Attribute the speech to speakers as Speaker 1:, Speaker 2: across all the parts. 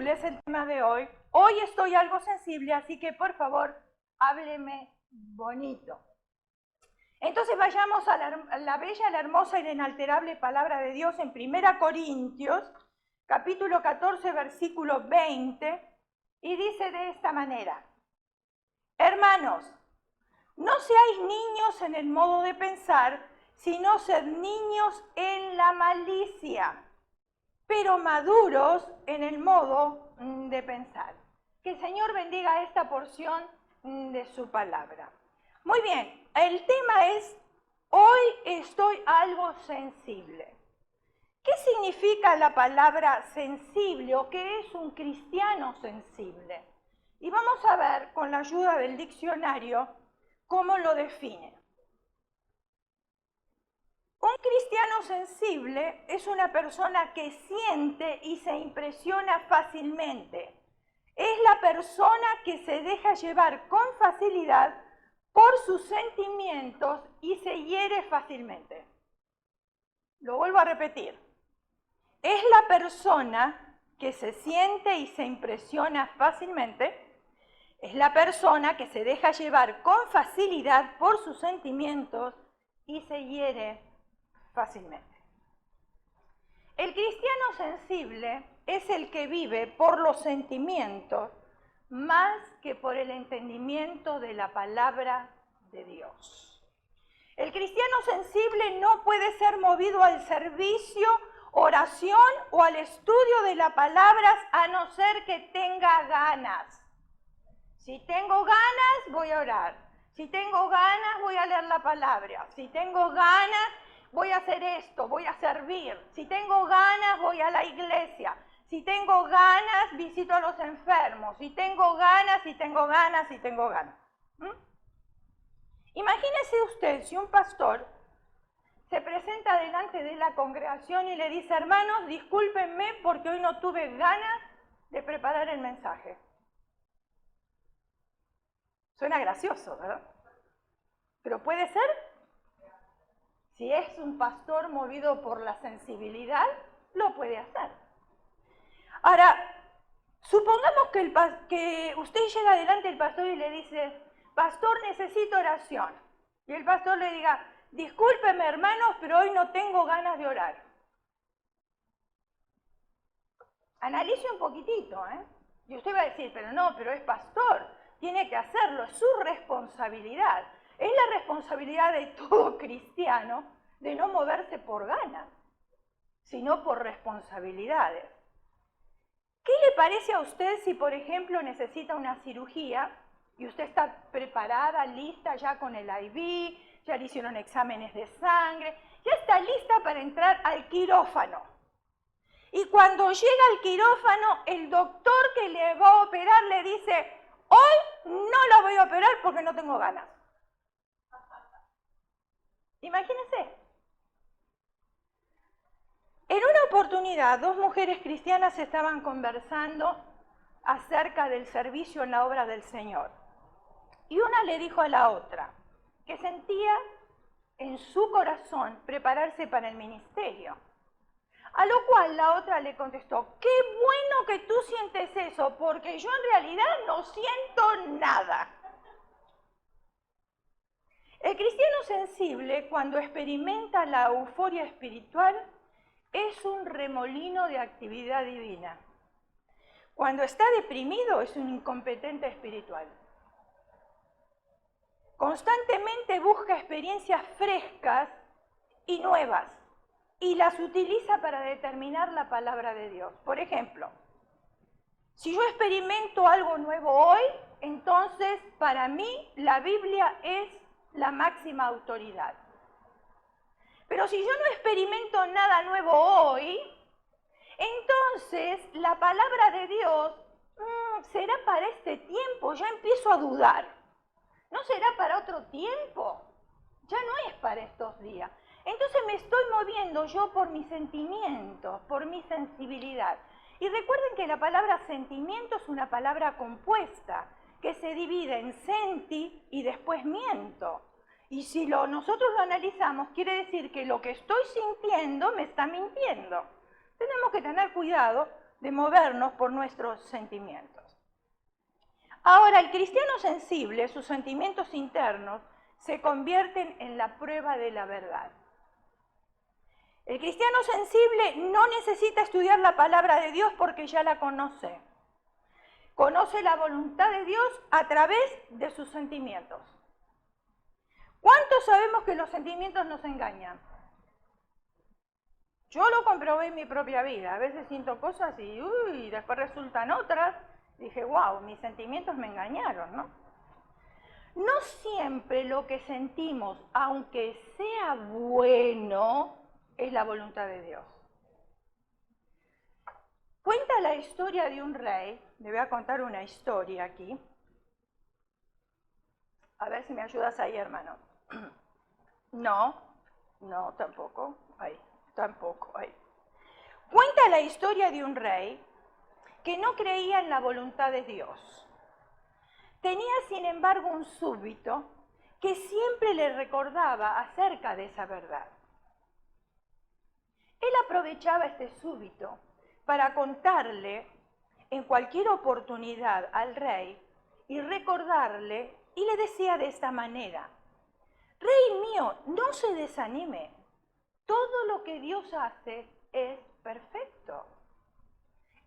Speaker 1: sensible es el tema de hoy. Hoy estoy algo sensible, así que por favor, hábleme bonito. Entonces vayamos a la bella, la hermosa y la inalterable palabra de Dios en 1 Corintios, capítulo 14, versículo 20, y dice de esta manera: hermanos, no seáis niños en el modo de pensar, sino sed niños en la malicia, pero maduros en el modo de pensar. Que el Señor bendiga esta porción de su palabra. Muy bien, el tema es: hoy estoy algo sensible. ¿Qué significa la palabra sensible o qué es un cristiano sensible? Y vamos a ver con la ayuda del diccionario cómo lo define. Un cristiano sensible es una persona que siente y se impresiona fácilmente. Es la persona que se deja llevar con facilidad por sus sentimientos y se hiere fácilmente. Lo vuelvo a repetir. Es la persona que se siente y se impresiona fácilmente. Es la persona que se deja llevar con facilidad por sus sentimientos y se hiere fácilmente. El cristiano sensible es el que vive por los sentimientos más que por el entendimiento de la palabra de Dios. El cristiano sensible no puede ser movido al servicio, oración o al estudio de las palabras a no ser que tenga ganas. Si tengo ganas, voy a orar. Si tengo ganas, voy a leer la palabra. Si tengo ganas, voy a hacer esto, voy a servir. Si tengo ganas, voy a la iglesia. Si tengo ganas, visito a los enfermos. Si tengo ganas, si tengo ganas, si tengo ganas. Imagínese usted si un pastor se presenta delante de la congregación y le dice: hermanos, discúlpenme porque hoy no tuve ganas de preparar el mensaje. Suena gracioso, ¿verdad? Pero puede ser. Si es un pastor movido por la sensibilidad, lo puede hacer. Ahora, supongamos que usted llega delante del pastor y le dice: pastor, necesito oración. Y el pastor le diga: discúlpeme, hermanos, pero hoy no tengo ganas de orar. Analice un poquitito, ¿eh? Y usted va a decir: pero es pastor, tiene que hacerlo, es su responsabilidad. Es la responsabilidad de todo cristiano de no moverse por ganas, sino por responsabilidades. ¿Qué le parece a usted si, por ejemplo, necesita una cirugía y usted está preparada, lista ya con el IV, ya le hicieron exámenes de sangre, ya está lista para entrar al quirófano? Y cuando llega al quirófano, el doctor que le va a operar le dice: hoy no la voy a operar porque no tengo ganas. Imagínense. En una oportunidad, dos mujeres cristianas estaban conversando acerca del servicio en la obra del Señor. Y una le dijo a la otra que sentía en su corazón prepararse para el ministerio. A lo cual la otra le contestó: qué bueno que tú sientes eso, porque yo en realidad no siento nada. El cristiano sensible, cuando experimenta la euforia espiritual, es un remolino de actividad divina. Cuando está deprimido, es un incompetente espiritual. Constantemente busca experiencias frescas y nuevas y las utiliza para determinar la palabra de Dios. Por ejemplo, si yo experimento algo nuevo hoy, entonces para mí la Biblia es la máxima autoridad. Pero si yo no experimento nada nuevo hoy, entonces la palabra de Dios será para este tiempo. Ya empiezo a dudar. ¿No será para otro tiempo? Ya no es para estos días. Entonces me estoy moviendo yo por mis sentimientos, por mi sensibilidad. Y recuerden que la palabra sentimiento es una palabra compuesta, que se divide en senti y después miento. Y si nosotros lo analizamos, quiere decir que lo que estoy sintiendo me está mintiendo. Tenemos que tener cuidado de movernos por nuestros sentimientos. Ahora, el cristiano sensible, sus sentimientos internos, se convierten en la prueba de la verdad. El cristiano sensible no necesita estudiar la palabra de Dios porque ya la conoce. Conoce la voluntad de Dios a través de sus sentimientos. ¿Cuántos sabemos que los sentimientos nos engañan? Yo lo comprobé en mi propia vida. A veces siento cosas y después resultan otras. Dije, wow, mis sentimientos me engañaron, ¿no? No siempre lo que sentimos, aunque sea bueno, es la voluntad de Dios. Cuenta la historia de un rey. Le voy a contar una historia aquí. A ver si me ayudas ahí, hermano. No, tampoco. Ahí, tampoco, ahí. Cuenta la historia de un rey que no creía en la voluntad de Dios. Tenía, sin embargo, un súbdito que siempre le recordaba acerca de esa verdad. Él aprovechaba este súbdito para contarle en cualquier oportunidad al rey y recordarle, y le decía de esta manera: Rey mío, no se desanime, todo lo que Dios hace es perfecto.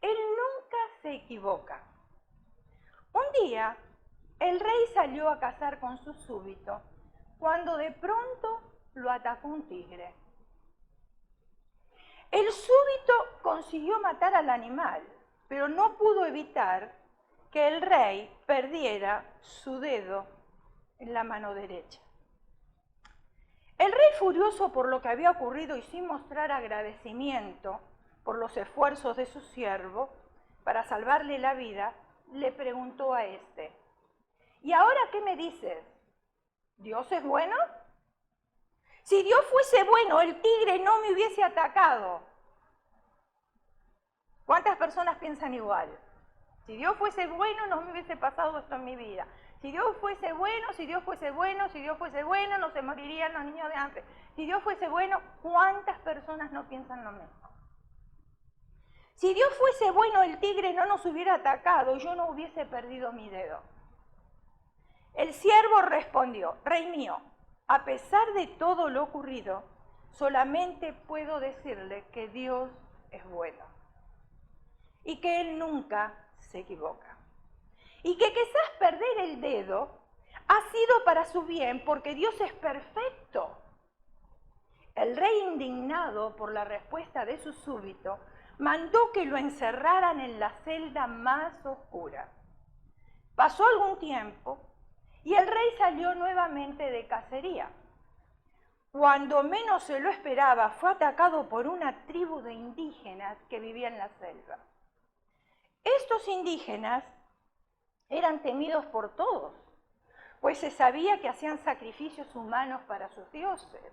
Speaker 1: Él nunca se equivoca. Un día, el rey salió a cazar con su súbdito, cuando de pronto lo atacó un tigre. El súbdito consiguió matar al animal, pero no pudo evitar que el rey perdiera su dedo en la mano derecha. El rey, furioso por lo que había ocurrido y sin mostrar agradecimiento por los esfuerzos de su siervo para salvarle la vida, le preguntó a este: ¿y ahora qué me dices? ¿Dios es bueno? Si Dios fuese bueno, el tigre no me hubiese atacado. ¿Cuántas personas piensan igual? Si Dios fuese bueno, no me hubiese pasado esto en mi vida. Si Dios fuese bueno, si Dios fuese bueno, si Dios fuese bueno, no se morirían los niños de antes. Si Dios fuese bueno, ¿cuántas personas no piensan lo mismo? Si Dios fuese bueno, el tigre no nos hubiera atacado y yo no hubiese perdido mi dedo. El siervo respondió: Rey mío, a pesar de todo lo ocurrido, solamente puedo decirle que Dios es bueno y que Él nunca se equivoca. Y que quizás perder el dedo ha sido para su bien porque Dios es perfecto. El rey, indignado por la respuesta de su súbdito, mandó que lo encerraran en la celda más oscura. Pasó algún tiempo y el rey salió nuevamente de cacería. Cuando menos se lo esperaba, fue atacado por una tribu de indígenas que vivía en la selva. Estos indígenas eran temidos por todos, pues se sabía que hacían sacrificios humanos para sus dioses.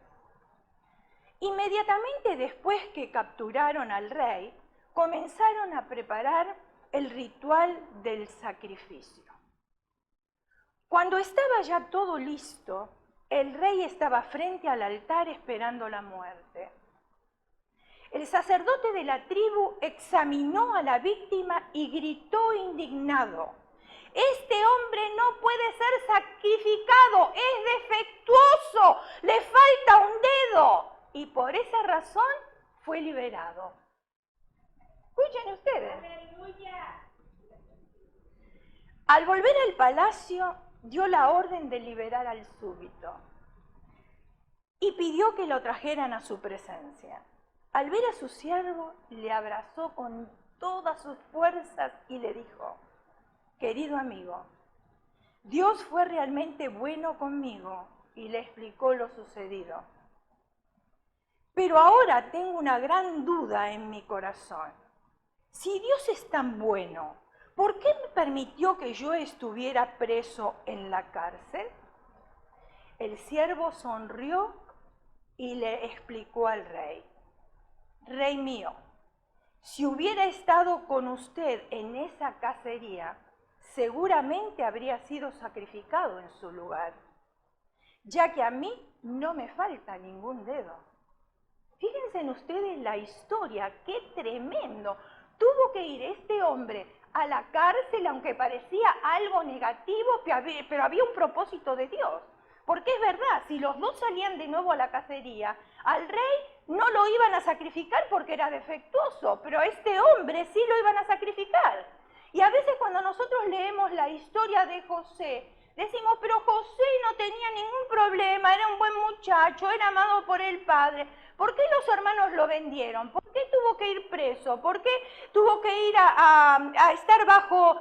Speaker 1: Inmediatamente después que capturaron al rey, comenzaron a preparar el ritual del sacrificio. Cuando estaba ya todo listo, el rey estaba frente al altar esperando la muerte. El sacerdote de la tribu examinó a la víctima y gritó indignado: Este hombre no puede ser sacrificado, es defectuoso, le falta un dedo. Y por esa razón fue liberado. Escuchen ustedes. ¡Aleluya! Al volver al palacio, dio la orden de liberar al súbdito y pidió que lo trajeran a su presencia. Al ver a su siervo, le abrazó con todas sus fuerzas y le dijo: Querido amigo, Dios fue realmente bueno conmigo, y le explicó lo sucedido. Pero ahora tengo una gran duda en mi corazón. Si Dios es tan bueno, ¿por qué me permitió que yo estuviera preso en la cárcel? El siervo sonrió y le explicó al rey: Rey mío, si hubiera estado con usted en esa cacería, seguramente habría sido sacrificado en su lugar, ya que a mí no me falta ningún dedo. Fíjense en ustedes la historia, qué tremendo. tuvo que ir este hombre a la cárcel, aunque parecía algo negativo, pero había un propósito de Dios. Porque es verdad, si los dos salían de nuevo a la cacería, al rey no lo iban a sacrificar porque era defectuoso, pero a este hombre sí lo iban a sacrificar. Y a veces cuando nosotros leemos la historia de José, decimos, pero José no tenía ningún problema, era un buen muchacho, era amado por el padre. ¿Por qué los hermanos lo vendieron? ¿Por qué tuvo que ir preso? ¿Por qué tuvo que ir a estar bajo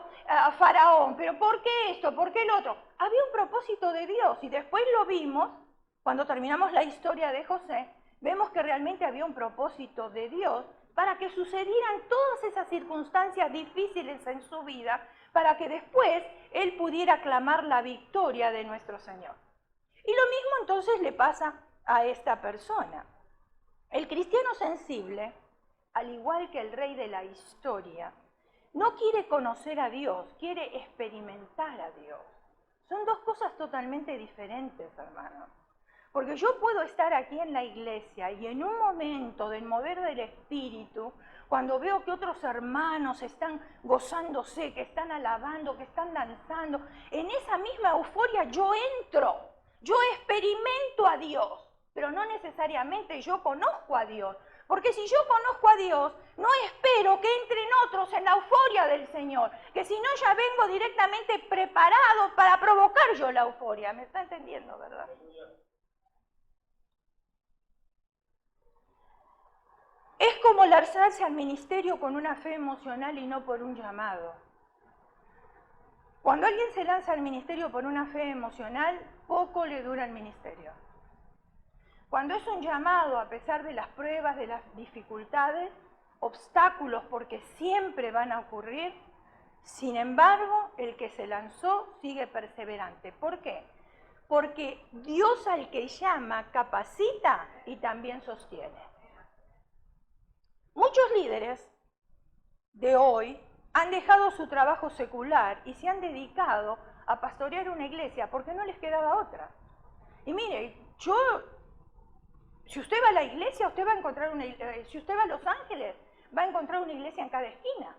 Speaker 1: Faraón? ¿Pero por qué esto? ¿Por qué el otro? Había un propósito de Dios y después lo vimos, cuando terminamos la historia de José, vemos que realmente había un propósito de Dios para que sucedieran todas esas circunstancias difíciles en su vida, para que después él pudiera clamar la victoria de nuestro Señor. Y lo mismo entonces le pasa a esta persona. El cristiano sensible, al igual que el rey de la historia, no quiere conocer a Dios, quiere experimentar a Dios. Son dos cosas totalmente diferentes, hermanos. Porque yo puedo estar aquí en la iglesia y en un momento del mover del Espíritu, cuando veo que otros hermanos están gozándose, que están alabando, que están danzando, en esa misma euforia yo entro, yo experimento a Dios, pero no necesariamente yo conozco a Dios. Porque si yo conozco a Dios, no espero que entren otros en la euforia del Señor, que si no ya vengo directamente preparado para provocar yo la euforia. ¿Me está entendiendo, verdad? Es como lanzarse al ministerio con una fe emocional y no por un llamado. Cuando alguien se lanza al ministerio por una fe emocional, poco le dura el ministerio. Cuando es un llamado, a pesar de las pruebas, de las dificultades, obstáculos, porque siempre van a ocurrir, sin embargo, el que se lanzó sigue perseverante. ¿Por qué? Porque Dios al que llama capacita y también sostiene. Muchos líderes de hoy han dejado su trabajo secular y se han dedicado a pastorear una iglesia porque no les quedaba otra. Y mire, si usted va a la iglesia, usted va a encontrar si usted va a Los Ángeles, va a encontrar una iglesia en cada esquina.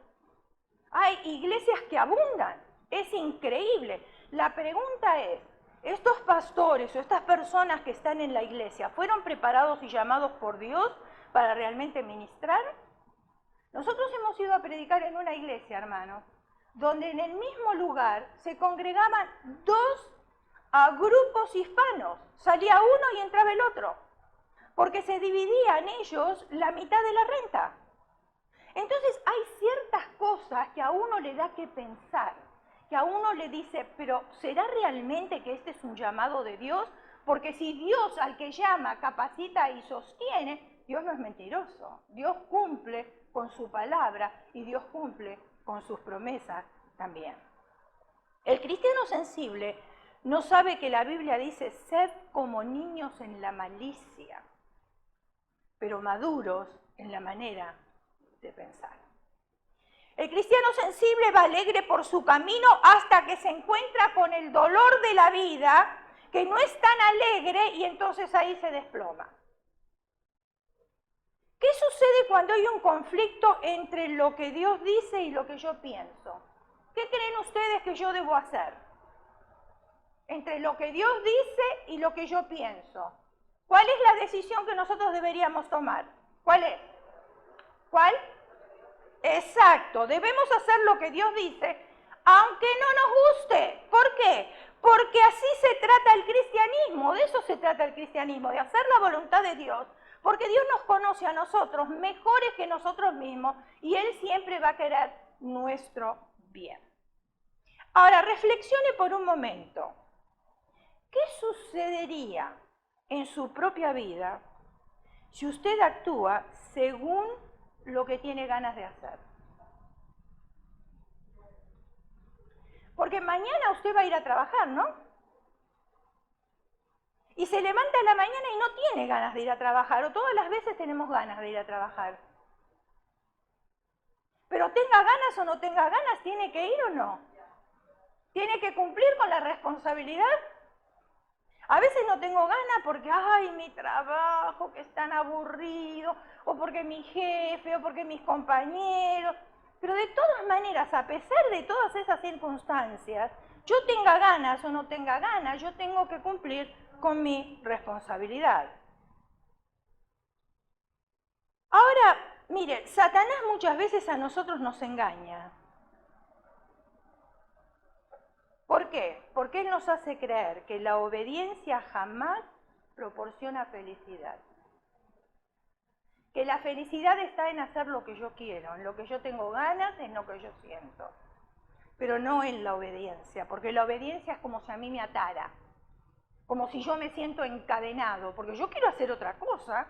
Speaker 1: Hay iglesias que abundan, es increíble. La pregunta es, ¿estos pastores o estas personas que están en la iglesia fueron preparados y llamados por Dios para realmente ministrar? Nosotros hemos ido a predicar en una iglesia, hermanos, donde en el mismo lugar se congregaban dos grupos hispanos. Salía uno y entraba el otro, porque se dividían ellos la mitad de la renta. Entonces hay ciertas cosas que a uno le da que pensar, que a uno le dice, pero ¿será realmente que este es un llamado de Dios? Porque si Dios al que llama capacita y sostiene, Dios no es mentiroso. Dios cumple con su palabra y Dios cumple con sus promesas también. El cristiano sensible no sabe que la Biblia dice, sed como niños en la malicia, pero maduros en la manera de pensar. El cristiano sensible va alegre por su camino hasta que se encuentra con el dolor de la vida, que no es tan alegre, y entonces ahí se desploma. ¿Qué sucede cuando hay un conflicto entre lo que Dios dice y lo que yo pienso? ¿Qué creen ustedes que yo debo hacer? Entre lo que Dios dice y lo que yo pienso. ¿Cuál es la decisión que nosotros deberíamos tomar? ¿Cuál es? ¿Cuál? Exacto, debemos hacer lo que Dios dice, aunque no nos guste. ¿Por qué? Porque así se trata el cristianismo, de eso se trata el cristianismo, de hacer la voluntad de Dios. Porque Dios nos conoce a nosotros mejores que nosotros mismos y Él siempre va a querer nuestro bien. Ahora, reflexione por un momento. ¿Qué sucedería en su propia vida si usted actúa según lo que tiene ganas de hacer? Porque mañana usted va a ir a trabajar, ¿no? Y se levanta a la mañana y no tiene ganas de ir a trabajar, o todas las veces tenemos ganas de ir a trabajar. Pero tenga ganas o no tenga ganas, ¿tiene que ir o no? ¿Tiene que cumplir con la responsabilidad? A veces no tengo ganas porque, ay, mi trabajo que es tan aburrido, o porque mi jefe, o porque mis compañeros. Pero de todas maneras, a pesar de todas esas circunstancias, yo tenga ganas o no tenga ganas, yo tengo que cumplir con mi responsabilidad. Ahora, mire, Satanás muchas veces a nosotros nos engaña. ¿Por qué? Porque él nos hace creer que la obediencia jamás proporciona felicidad. Que la felicidad está en hacer lo que yo quiero, en lo que yo tengo ganas, en lo que yo siento. Pero no en la obediencia, porque la obediencia es como si a mí me atara, como si yo me siento encadenado, porque yo quiero hacer otra cosa,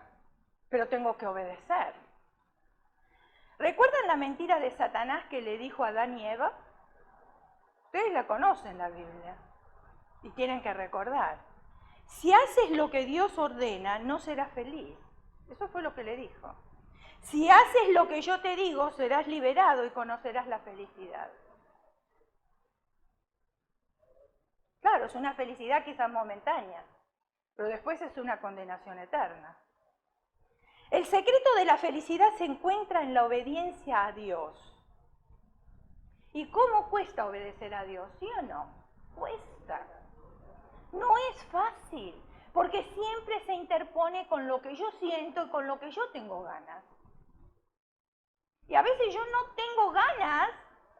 Speaker 1: pero tengo que obedecer. ¿Recuerdan la mentira de Satanás que le dijo a Adán y Eva? Ustedes la conocen, la Biblia, y tienen que recordar. Si haces lo que Dios ordena, no serás feliz. Eso fue lo que le dijo. Si haces lo que yo te digo, serás liberado y conocerás la felicidad. Claro, es una felicidad quizás momentánea, pero después es una condenación eterna. El secreto de la felicidad se encuentra en la obediencia a Dios. ¿Y cómo cuesta obedecer a Dios? ¿Sí o no? Cuesta. No es fácil, porque siempre se interpone con lo que yo siento y con lo que yo tengo ganas. Y a veces yo no tengo ganas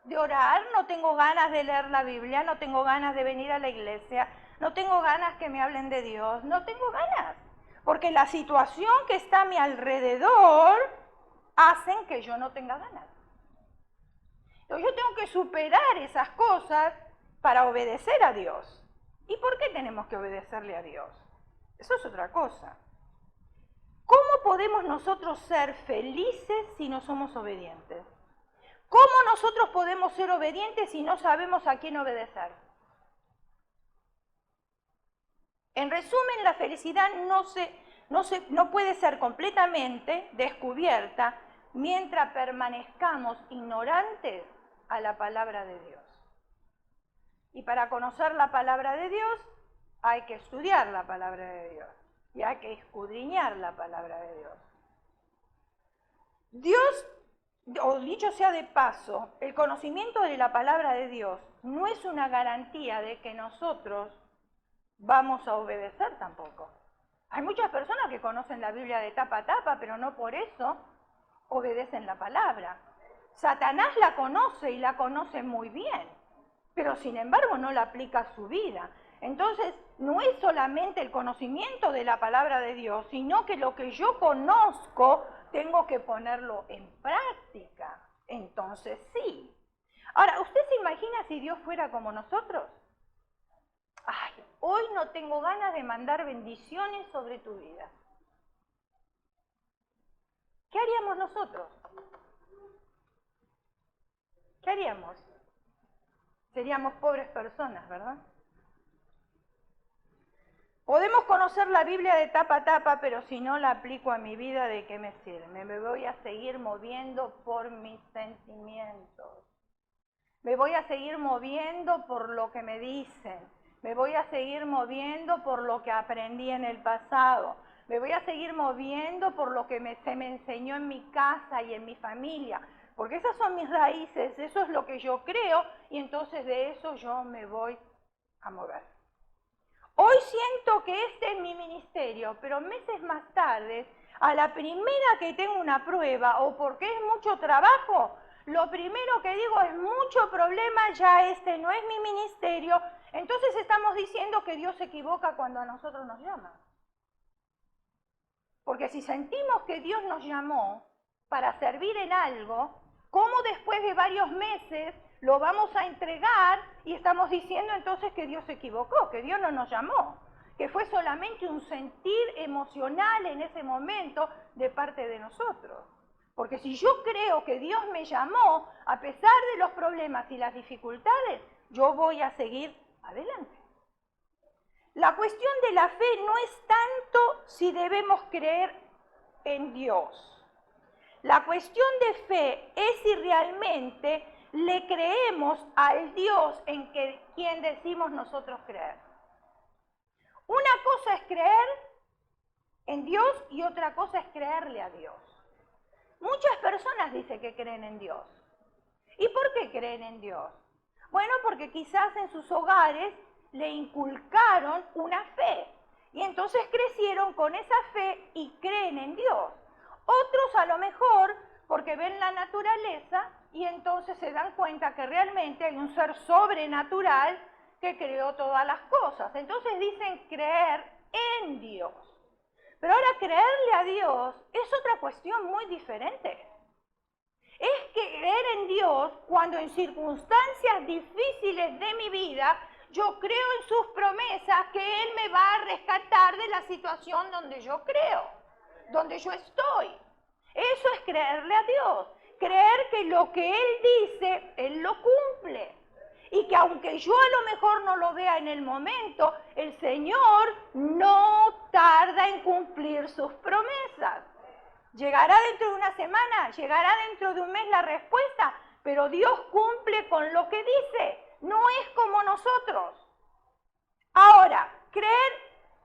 Speaker 1: de orar, no tengo ganas de leer la Biblia, no tengo ganas de venir a la iglesia, no tengo ganas que me hablen de Dios, no tengo ganas. Porque la situación que está a mi alrededor hacen que yo no tenga ganas. Entonces yo tengo que superar esas cosas para obedecer a Dios. ¿Y por qué tenemos que obedecerle a Dios? Eso es otra cosa. ¿Cómo podemos nosotros ser felices si no somos obedientes? ¿Cómo nosotros podemos ser obedientes si no sabemos a quién obedecer? En resumen, la felicidad no puede ser completamente descubierta mientras permanezcamos ignorantes a la palabra de Dios. Y para conocer la palabra de Dios hay que estudiar la palabra de Dios y hay que escudriñar la palabra de Dios. Dios, o dicho sea de paso, el conocimiento de la palabra de Dios no es una garantía de que nosotros vamos a obedecer tampoco. Hay muchas personas que conocen la Biblia de tapa a tapa, pero no por eso obedecen la palabra. Satanás la conoce y la conoce muy bien, pero sin embargo no la aplica a su vida. Entonces, no es solamente el conocimiento de la palabra de Dios, sino que lo que yo conozco tengo que ponerlo en práctica. Entonces, sí. Ahora, ¿usted se imagina si Dios fuera como nosotros? Ay, hoy no tengo ganas de mandar bendiciones sobre tu vida. ¿Qué haríamos nosotros? ¿Qué haríamos? Seríamos pobres personas, ¿verdad? Podemos conocer la Biblia de tapa a tapa, pero si no la aplico a mi vida, ¿de qué me sirve? Me voy a seguir moviendo por mis sentimientos. Me voy a seguir moviendo por lo que me dicen. Me voy a seguir moviendo por lo que aprendí en el pasado. Me voy a seguir moviendo por lo que se me enseñó en mi casa y en mi familia. Porque esas son mis raíces, eso es lo que yo creo y entonces de eso yo me voy a mover. Hoy siento que este es mi ministerio, pero meses más tarde, a la primera que tengo una prueba o porque es mucho trabajo, lo primero que digo es mucho problema, ya este no es mi ministerio. Entonces estamos diciendo que Dios se equivoca cuando a nosotros nos llama. Porque si sentimos que Dios nos llamó para servir en algo, ¿cómo después de varios meses lo vamos a entregar y estamos diciendo entonces que Dios se equivocó, que Dios no nos llamó, que fue solamente un sentir emocional en ese momento de parte de nosotros? Porque si yo creo que Dios me llamó, a pesar de los problemas y las dificultades, yo voy a seguir adelante. La cuestión de la fe no es tanto si debemos creer en Dios. La cuestión de fe es si realmente le creemos al Dios en quien decimos nosotros creer. Una cosa es creer en Dios y otra cosa es creerle a Dios. Muchas personas dicen que creen en Dios. ¿Y por qué creen en Dios? Bueno, porque quizás en sus hogares le inculcaron una fe y entonces crecieron con esa fe y creen en Dios. Otros a lo mejor porque ven la naturaleza y entonces se dan cuenta que realmente hay un ser sobrenatural que creó todas las cosas. Entonces dicen creer en Dios. Pero ahora creerle a Dios es otra cuestión muy diferente. Es creer en Dios cuando en circunstancias difíciles de mi vida yo creo en sus promesas que Él me va a rescatar de la situación donde yo creo, donde yo estoy. Eso es creerle a Dios, creer que lo que Él dice, Él lo cumple. Y que aunque yo a lo mejor no lo vea en el momento, el Señor no tarda en cumplir sus promesas. Llegará dentro de una semana, llegará dentro de un mes la respuesta, pero Dios cumple con lo que dice, no es como nosotros. Ahora, creer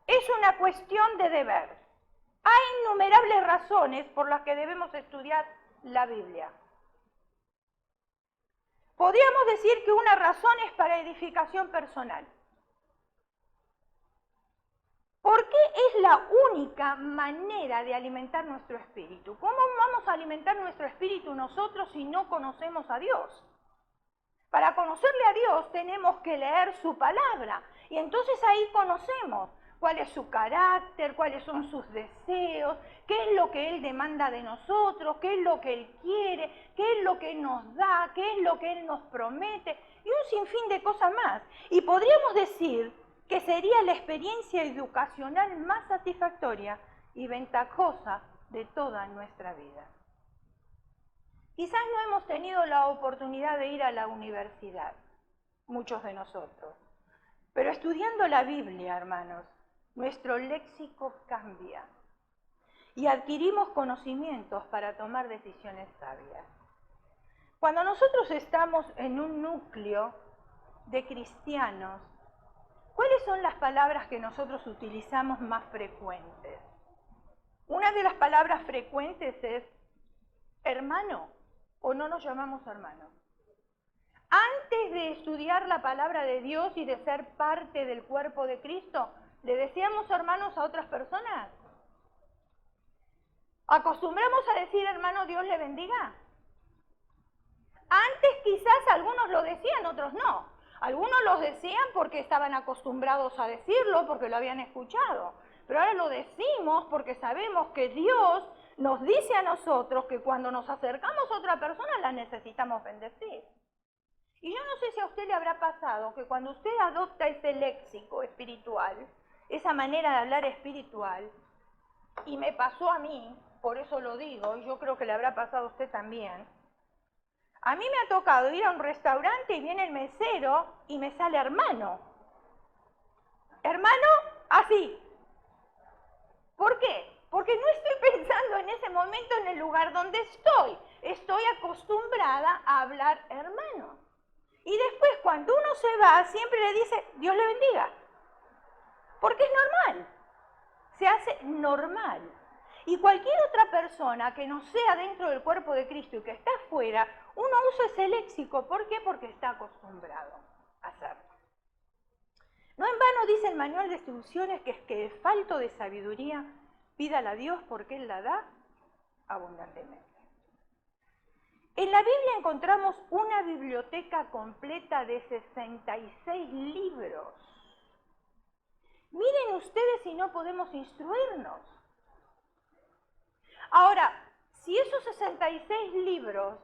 Speaker 1: es una cuestión de deber. Hay innumerables razones por las que debemos estudiar la Biblia. Podríamos decir que una razón es para edificación personal. Porque es la única manera de alimentar nuestro espíritu. ¿Cómo vamos a alimentar nuestro espíritu nosotros si no conocemos a Dios? Para conocerle a Dios tenemos que leer su palabra y entonces ahí conocemos cuál es su carácter, cuáles son sus deseos, qué es lo que Él demanda de nosotros, qué es lo que Él quiere, qué es lo que Él nos da, qué es lo que Él nos promete y un sinfín de cosas más. Y podríamos decir que sería la experiencia educacional más satisfactoria y ventajosa de toda nuestra vida. Quizás no hemos tenido la oportunidad de ir a la universidad, muchos de nosotros, pero estudiando la Biblia, hermanos, nuestro léxico cambia y adquirimos conocimientos para tomar decisiones sabias. Cuando nosotros estamos en un núcleo de cristianos, ¿cuáles son las palabras que nosotros utilizamos más frecuentes? Una de las palabras frecuentes es hermano, o no nos llamamos hermanos. Antes de estudiar la palabra de Dios y de ser parte del cuerpo de Cristo, ¿le decíamos hermanos a otras personas? ¿Acostumbramos a decir hermano Dios le bendiga? Antes quizás algunos lo decían, otros no. Algunos lo decían porque estaban acostumbrados a decirlo, porque lo habían escuchado. Pero ahora lo decimos porque sabemos que Dios nos dice a nosotros que cuando nos acercamos a otra persona la necesitamos bendecir. Y yo no sé si a usted le habrá pasado que cuando usted adopta ese léxico espiritual, esa manera de hablar espiritual, y me pasó a mí, por eso lo digo, y yo creo que le habrá pasado a usted también, a mí me ha tocado ir a un restaurante y viene el mesero y me sale hermano. Hermano, así. ¿Por qué? Porque no estoy pensando en ese momento en el lugar donde estoy. Estoy acostumbrada a hablar hermano. Y después cuando uno se va, siempre le dice, Dios le bendiga. Porque es normal. Se hace normal. Y cualquier otra persona que no sea dentro del cuerpo de Cristo y que está afuera, uno usa ese léxico. ¿Por qué? Porque está acostumbrado a hacerlo. No en vano dice el manual de instrucciones que el falto de sabiduría pídala a Dios porque Él la da abundantemente. En la Biblia encontramos una biblioteca completa de 66 libros. Miren ustedes si no podemos instruirnos. Ahora, si esos 66 libros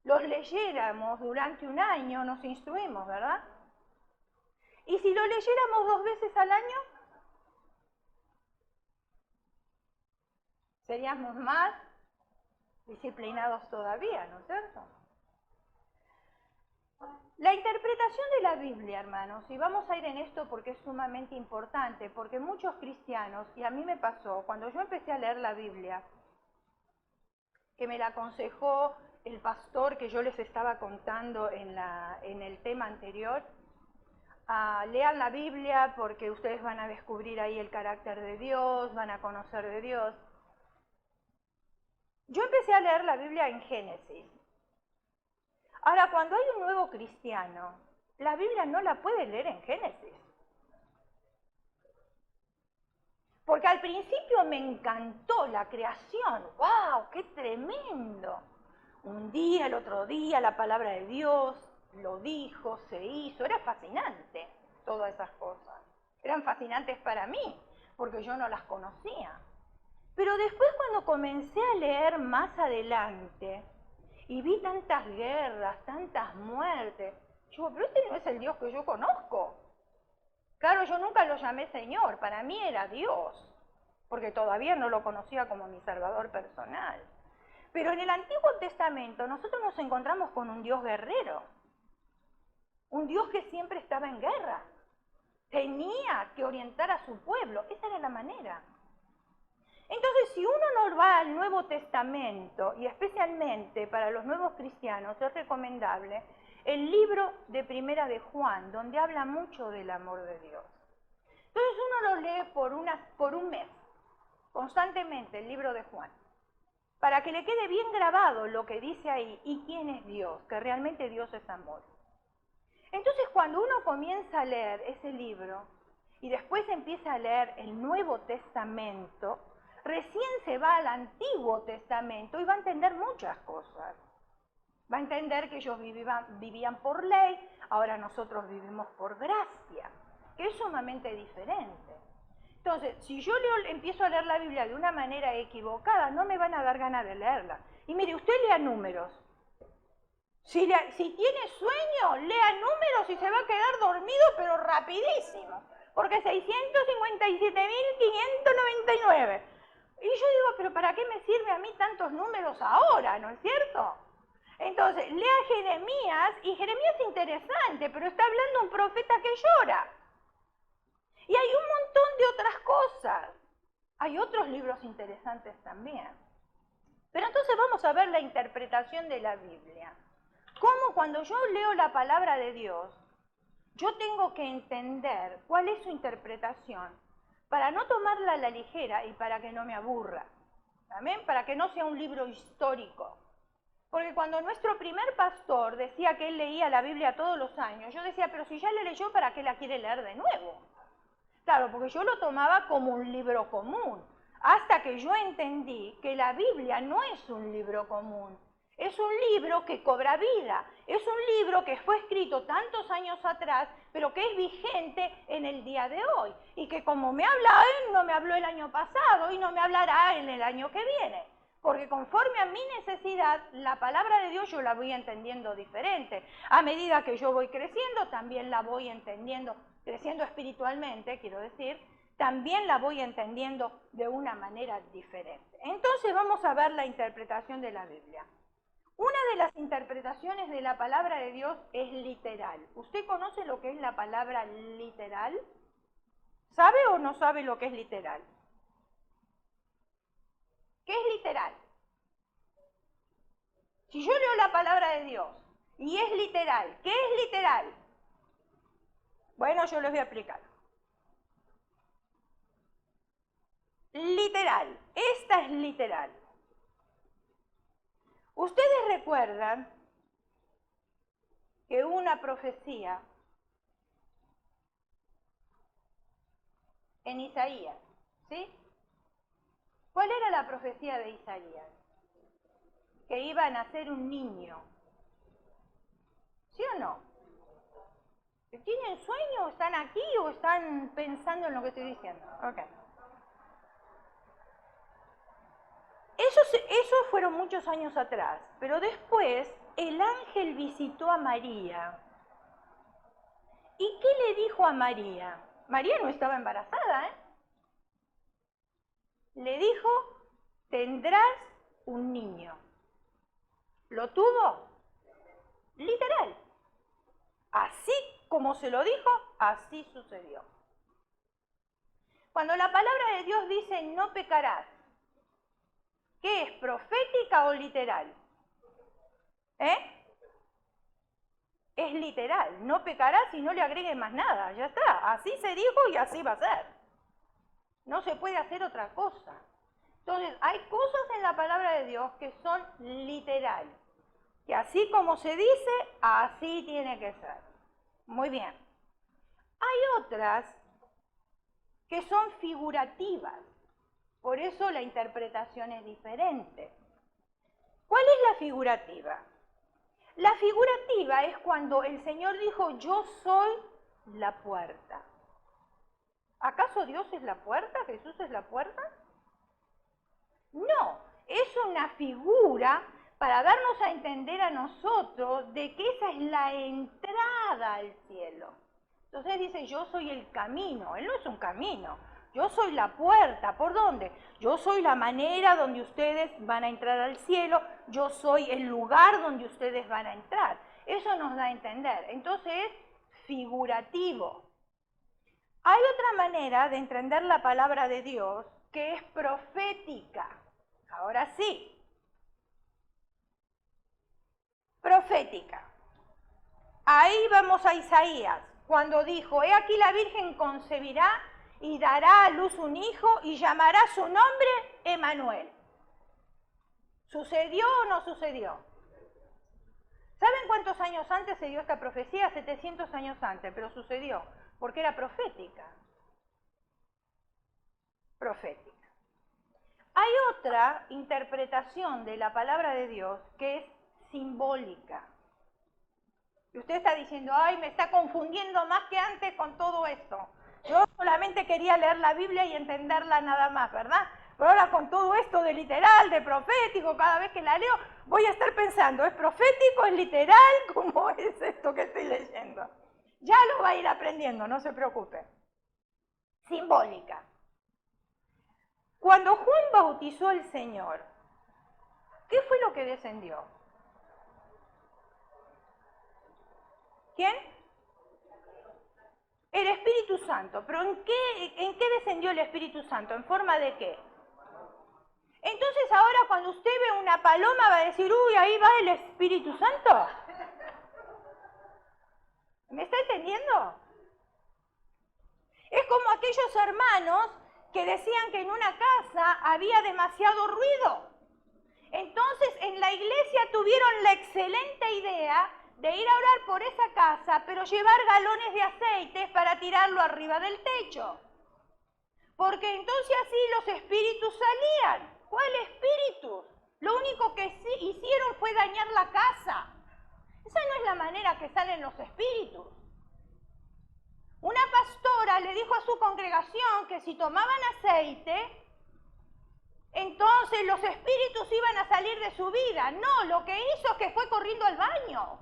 Speaker 1: los leyéramos durante un año, nos instruimos, ¿verdad? Y si lo leyéramos 2 veces al año, seríamos más disciplinados todavía, ¿no es cierto? La interpretación de la Biblia, hermanos, y vamos a ir en esto porque es sumamente importante, porque muchos cristianos, y a mí me pasó, cuando yo empecé a leer la Biblia, que me la aconsejó el pastor que yo les estaba contando en el tema anterior, lean la Biblia porque ustedes van a descubrir ahí el carácter de Dios, van a conocer de Dios. Yo empecé a leer la Biblia en Génesis. Ahora, cuando hay un nuevo cristiano, la Biblia no la puede leer en Génesis. Porque al principio me encantó la creación. ¡Wow! ¡Qué tremendo! Un día, el otro día, la palabra de Dios lo dijo, se hizo. Era fascinante todas esas cosas. Eran fascinantes para mí, porque yo no las conocía. Pero después, cuando comencé a leer más adelante y vi tantas guerras, tantas muertes, yo digo, pero este no es el Dios que yo conozco. Claro, yo nunca lo llamé Señor, para mí era Dios, porque todavía no lo conocía como mi Salvador personal. Pero en el Antiguo Testamento nosotros nos encontramos con un Dios guerrero, un Dios que siempre estaba en guerra, tenía que orientar a su pueblo, esa era la manera. Entonces, si uno no va al Nuevo Testamento, y especialmente para los nuevos cristianos, es recomendable el libro de Primera de Juan, donde habla mucho del amor de Dios. Entonces uno lo lee por un mes, constantemente, el libro de Juan, para que le quede bien grabado lo que dice ahí y quién es Dios, que realmente Dios es amor. Entonces, cuando uno comienza a leer ese libro y después empieza a leer el Nuevo Testamento, recién se va al Antiguo Testamento y va a entender muchas cosas. Va a entender que ellos vivían por ley, ahora nosotros vivimos por gracia, que es sumamente diferente. Entonces, si yo empiezo a leer la Biblia de una manera equivocada, no me van a dar ganas de leerla. Y mire, usted lea números. Si tiene sueño, lea números y se va a quedar dormido, pero rapidísimo. Porque 657.599. Y yo digo, pero ¿para qué me sirve a mí tantos números ahora, no es cierto? Entonces, lea Jeremías, y Jeremías es interesante, pero está hablando un profeta que llora. Y hay un montón de otras cosas. Hay otros libros interesantes también. Pero entonces vamos a ver la interpretación de la Biblia. Cómo cuando yo leo la palabra de Dios, yo tengo que entender cuál es su interpretación para no tomarla a la ligera y para que no me aburra. ¿Amén? Para que no sea un libro histórico. Porque cuando nuestro primer pastor decía que él leía la Biblia todos los años, yo decía, pero si ya la leyó, ¿para qué la quiere leer de nuevo? Claro, porque yo lo tomaba como un libro común, hasta que yo entendí que la Biblia no es un libro común, es un libro que cobra vida, es un libro que fue escrito tantos años atrás, pero que es vigente en el día de hoy, y que como me habla él, no me habló el año pasado y no me hablará en el año que viene. Porque conforme a mi necesidad, la palabra de Dios yo la voy entendiendo diferente. A medida que yo voy creciendo, también la voy entendiendo, creciendo espiritualmente, quiero decir, también la voy entendiendo de una manera diferente. Entonces vamos a ver la interpretación de la Biblia. Una de las interpretaciones de la palabra de Dios es literal. ¿Usted conoce lo que es la palabra literal? ¿Sabe o no sabe lo que es literal? ¿Qué es literal? Si yo leo la palabra de Dios y es literal, ¿qué es literal? Bueno, yo les voy a explicar. Literal, esta es literal. Ustedes recuerdan que una profecía en Isaías, ¿sí? ¿Cuál era la profecía de Isaías? Que iba a nacer un niño. ¿Sí o no? ¿Tienen sueño? ¿Están aquí o están pensando en lo que estoy diciendo? Ok. Eso fueron muchos años atrás, pero después el ángel visitó a María. ¿Y qué le dijo a María? María no estaba embarazada, ¿eh? Le dijo, tendrás un niño. ¿Lo tuvo? Literal. Así como se lo dijo, así sucedió. Cuando la palabra de Dios dice no pecarás, ¿qué es? ¿Profética o literal? es literal. No pecarás y no le agregues más nada, ya está. Así se dijo y así va a ser. No se puede hacer otra cosa. Entonces, hay cosas en la palabra de Dios que son literal. Que así como se dice, así tiene que ser. Muy bien. Hay otras que son figurativas. Por eso la interpretación es diferente. ¿Cuál es la figurativa? La figurativa es cuando el Señor dijo, yo soy la puerta. ¿Acaso Dios es la puerta? ¿Jesús es la puerta? No, es una figura para darnos a entender a nosotros de que esa es la entrada al cielo. Entonces dice, yo soy el camino. Él no es un camino. Yo soy la puerta. ¿Por dónde? Yo soy la manera donde ustedes van a entrar al cielo. Yo soy el lugar donde ustedes van a entrar. Eso nos da a entender. Entonces es figurativo. Hay otra manera de entender la palabra de Dios que es profética. Ahora sí. Profética. Ahí vamos a Isaías, cuando dijo, he aquí la Virgen concebirá y dará a luz un hijo y llamará su nombre Emanuel. ¿Sucedió o no sucedió? ¿Saben cuántos años antes se dio esta profecía? 700 años antes, pero sucedió, porque era profética. Profética. Hay otra interpretación de la palabra de Dios que es simbólica. Y usted está diciendo, ay, me está confundiendo más que antes con todo esto. Yo solamente quería leer la Biblia y entenderla nada más, ¿verdad? Pero ahora con todo esto de literal, de profético, cada vez que la leo, voy a estar pensando, ¿es profético, es literal? ¿Cómo es esto que estoy leyendo? Ya lo va a ir aprendiendo, no se preocupe. Simbólica. Cuando Juan bautizó al Señor, ¿qué fue lo que descendió? ¿Quién? El Espíritu Santo. ¿Pero en qué descendió el Espíritu Santo? ¿En forma de qué? Entonces ahora cuando usted ve una paloma va a decir, uy, ahí va el Espíritu Santo. ¿Me está entendiendo? Es como aquellos hermanos que decían que en una casa había demasiado ruido. Entonces en la iglesia tuvieron la excelente idea de ir a orar por esa casa, pero llevar galones de aceite para tirarlo arriba del techo. Porque entonces así los espíritus salían. ¿Cuál espíritu? Lo único que sí hicieron fue dañar la casa. Esa no es la manera que salen los espíritus. Una pastora le dijo a su congregación que si tomaban aceite, entonces los espíritus iban a salir de su vida. No, lo que hizo es que fue corriendo al baño.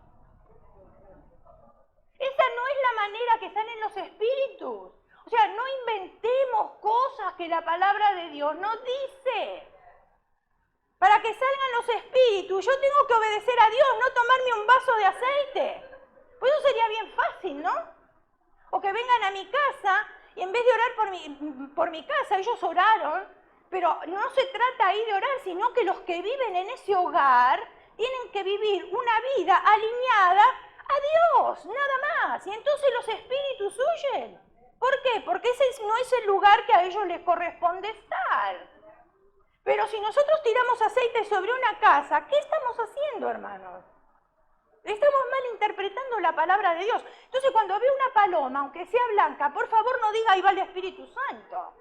Speaker 1: Esa no es la manera que salen los espíritus. O sea, no inventemos cosas que la palabra de Dios no dice. Para que salgan los espíritus, yo tengo que obedecer a Dios, no tomarme un vaso de aceite. Pues eso sería bien fácil, ¿no? O que vengan a mi casa y en vez de orar por mi casa, ellos oraron, pero no se trata ahí de orar, sino que los que viven en ese hogar tienen que vivir una vida alineada a Dios, nada más. Y entonces los espíritus huyen. ¿Por qué? Porque ese no es el lugar que a ellos les corresponde estar. Pero si nosotros tiramos aceite sobre una casa, ¿qué estamos haciendo, hermanos? Estamos malinterpretando la palabra de Dios. Entonces, cuando veo una paloma, aunque sea blanca, por favor no diga, ahí va el Espíritu Santo.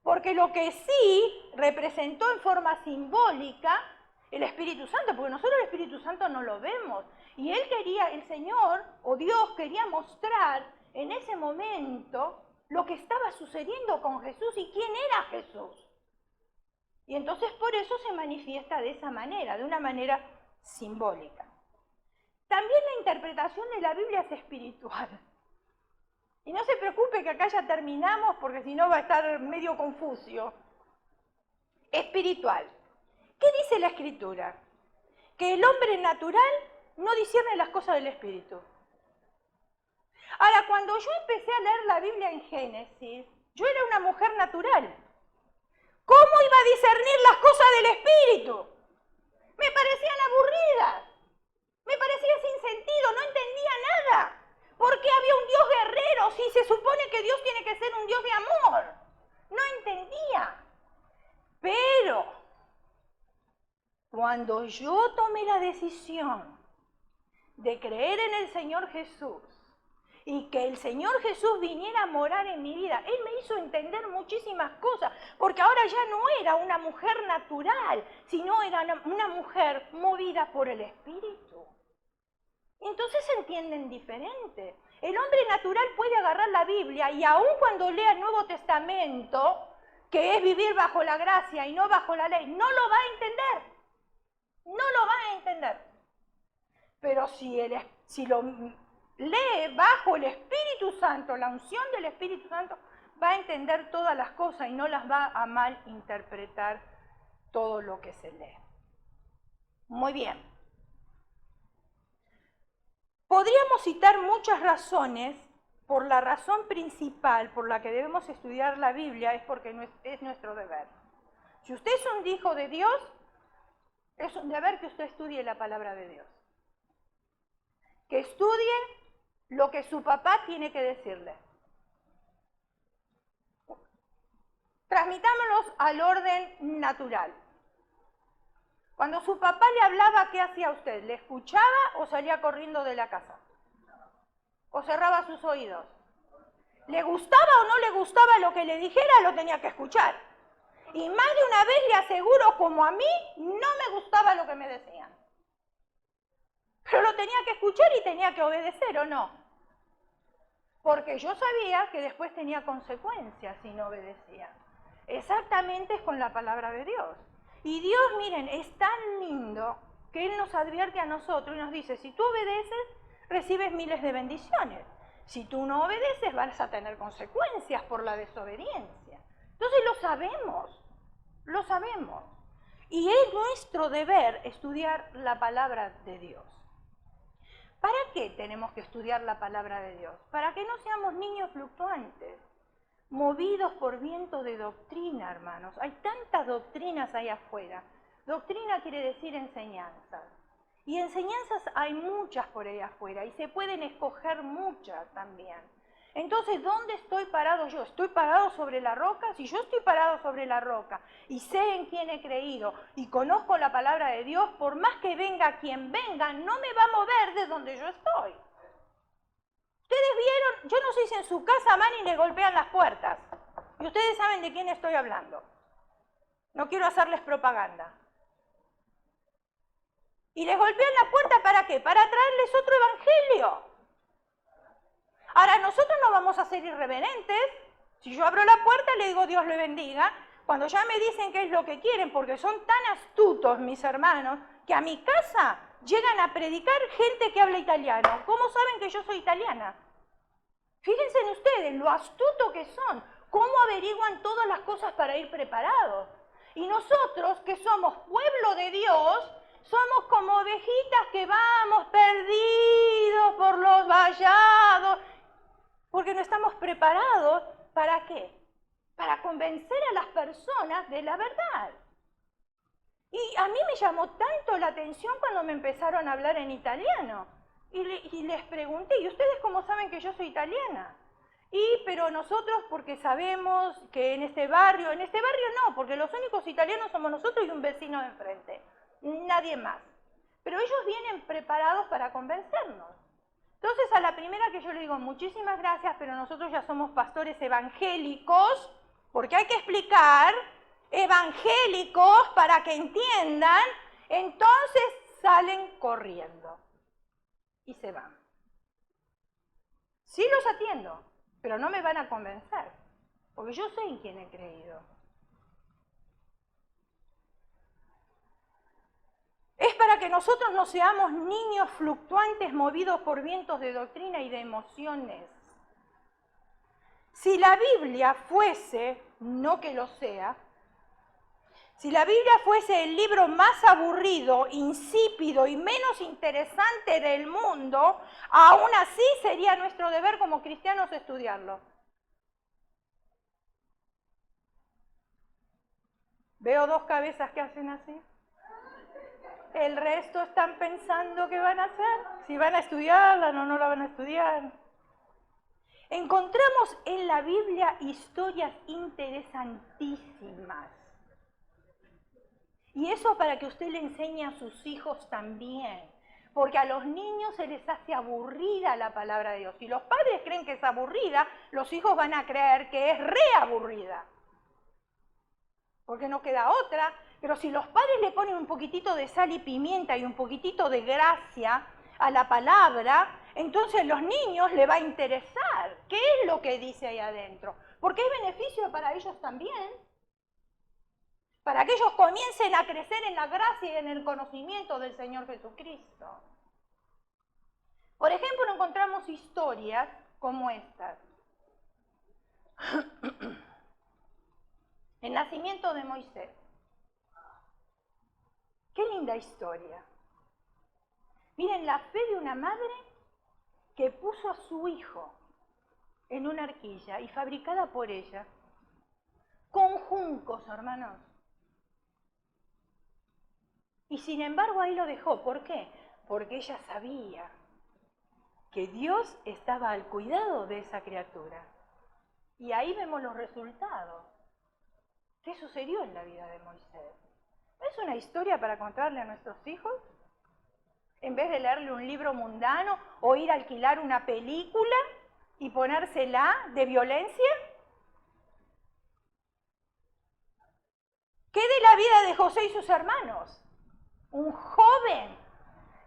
Speaker 1: Porque lo que sí representó en forma simbólica el Espíritu Santo, porque nosotros el Espíritu Santo no lo vemos. Y él quería, el Señor o Dios quería mostrar en ese momento lo que estaba sucediendo con Jesús y quién era Jesús. Y entonces por eso se manifiesta de esa manera, de una manera simbólica. También la interpretación de la Biblia es espiritual. Y no se preocupe que acá ya terminamos porque si no va a estar medio confuso. Espiritual. ¿Qué dice la Escritura? Que el hombre natural no discierne las cosas del Espíritu. Ahora, cuando yo empecé a leer la Biblia en Génesis, yo era una mujer natural. ¿Cómo iba a discernir las cosas del Espíritu? Me parecían aburridas. Me parecía sin sentido, no entendía nada. ¿Por qué había un Dios guerrero si se supone que Dios tiene que ser un Dios de amor? No entendía. Pero cuando yo tomé la decisión de creer en el Señor Jesús y que el Señor Jesús viniera a morar en mi vida, Él me hizo entender muchísimas cosas, porque ahora ya no era una mujer natural, sino era una mujer movida por el Espíritu. Entonces se entienden diferente. El hombre natural puede agarrar la Biblia y aun cuando lea el Nuevo Testamento, que es vivir bajo la gracia y no bajo la ley, no lo va a entender. No lo va a entender. Pero si lo lee bajo el Espíritu Santo, la unción del Espíritu Santo, va a entender todas las cosas y no las va a malinterpretar todo lo que se lee. Muy bien. Podríamos citar muchas razones. Por la razón principal por la que debemos estudiar la Biblia es porque es nuestro deber. Si usted es un hijo de Dios, es un deber que usted estudie la palabra de Dios. Que estudie lo que su papá tiene que decirle. Transmitámoslos al orden natural. Cuando su papá le hablaba, ¿qué hacía usted? ¿Le escuchaba o salía corriendo de la casa? ¿O cerraba sus oídos? ¿Le gustaba o no le gustaba lo que le dijera? Lo tenía que escuchar. Y más de una vez le aseguro, como a mí, no me gustaba lo que me decían. Pero lo tenía que escuchar y tenía que obedecer, ¿o no? Porque yo sabía que después tenía consecuencias si no obedecía. Exactamente es con la palabra de Dios. Y Dios, miren, es tan lindo que Él nos advierte a nosotros y nos dice, si tú obedeces, recibes miles de bendiciones. Si tú no obedeces, vas a tener consecuencias por la desobediencia. Entonces lo sabemos, lo sabemos. Y es nuestro deber estudiar la palabra de Dios. ¿Para qué tenemos que estudiar la palabra de Dios? Para que no seamos niños fluctuantes, movidos por viento de doctrina, hermanos. Hay tantas doctrinas ahí afuera. Doctrina quiere decir enseñanzas. Y enseñanzas hay muchas por ahí afuera y se pueden escoger muchas también. Entonces, ¿dónde estoy parado yo? ¿Estoy parado sobre la roca? Si yo estoy parado sobre la roca y sé en quién he creído y conozco la palabra de Dios, por más que venga quien venga, no me va a mover de donde yo estoy. Ustedes vieron, yo no sé si en su casa van y le golpean las puertas. Y ustedes saben de quién estoy hablando. No quiero hacerles propaganda. ¿Y les golpean la puerta para qué? Para traerles otro evangelio. Ahora, nosotros no vamos a ser irreverentes. Si yo abro la puerta, le digo Dios le bendiga. Cuando ya me dicen qué es lo que quieren, porque son tan astutos mis hermanos, que a mi casa llegan a predicar gente que habla italiano. ¿Cómo saben que yo soy italiana? Fíjense en ustedes, lo astuto que son. ¿Cómo averiguan todas las cosas para ir preparados? Y nosotros, que somos pueblo de Dios, somos como ovejitas que vamos perdidos por los vallados, porque no estamos preparados, ¿para qué? Para convencer a las personas de la verdad. Y a mí me llamó tanto la atención cuando me empezaron a hablar en italiano. Y les pregunté, ¿y ustedes cómo saben que yo soy italiana? Pero nosotros porque sabemos que en este barrio no, porque los únicos italianos somos nosotros y un vecino de enfrente, nadie más. Pero ellos vienen preparados para convencernos. Entonces a la primera que yo le digo, muchísimas gracias, pero nosotros ya somos pastores evangélicos, porque hay que explicar, evangélicos para que entiendan, entonces salen corriendo y se van. Sí los atiendo, pero no me van a convencer, porque yo sé en quién he creído. Es para que nosotros no seamos niños fluctuantes movidos por vientos de doctrina y de emociones. Si la Biblia fuese, no que lo sea, si la Biblia fuese el libro más aburrido, insípido y menos interesante del mundo, aún así sería nuestro deber como cristianos estudiarlo. ¿Veo dos cabezas que hacen así? El resto están pensando qué van a hacer, si van a estudiarla o no la van a estudiar. Encontramos en la Biblia historias interesantísimas. Y eso para que usted le enseñe a sus hijos también. Porque a los niños se les hace aburrida la palabra de Dios. Si los padres creen que es aburrida, los hijos van a creer que es re aburrida. Porque no queda otra. Pero si los padres le ponen un poquitito de sal y pimienta y un poquitito de gracia a la palabra, entonces a los niños les va a interesar qué es lo que dice ahí adentro. Porque es beneficio para ellos también. Para que ellos comiencen a crecer en la gracia y en el conocimiento del Señor Jesucristo. Por ejemplo, encontramos historias como estas. El nacimiento de Moisés. Qué linda historia. Miren, la fe de una madre que puso a su hijo en una arquilla y fabricada por ella, con juncos, hermanos. Y sin embargo ahí lo dejó. ¿Por qué? Porque ella sabía que Dios estaba al cuidado de esa criatura. Y ahí vemos los resultados. ¿Qué sucedió en la vida de Moisés? ¿No es una historia para contarle a nuestros hijos? En vez de leerle un libro mundano o ir a alquilar una película y ponérsela de violencia. ¿Qué de la vida de José y sus hermanos? Un joven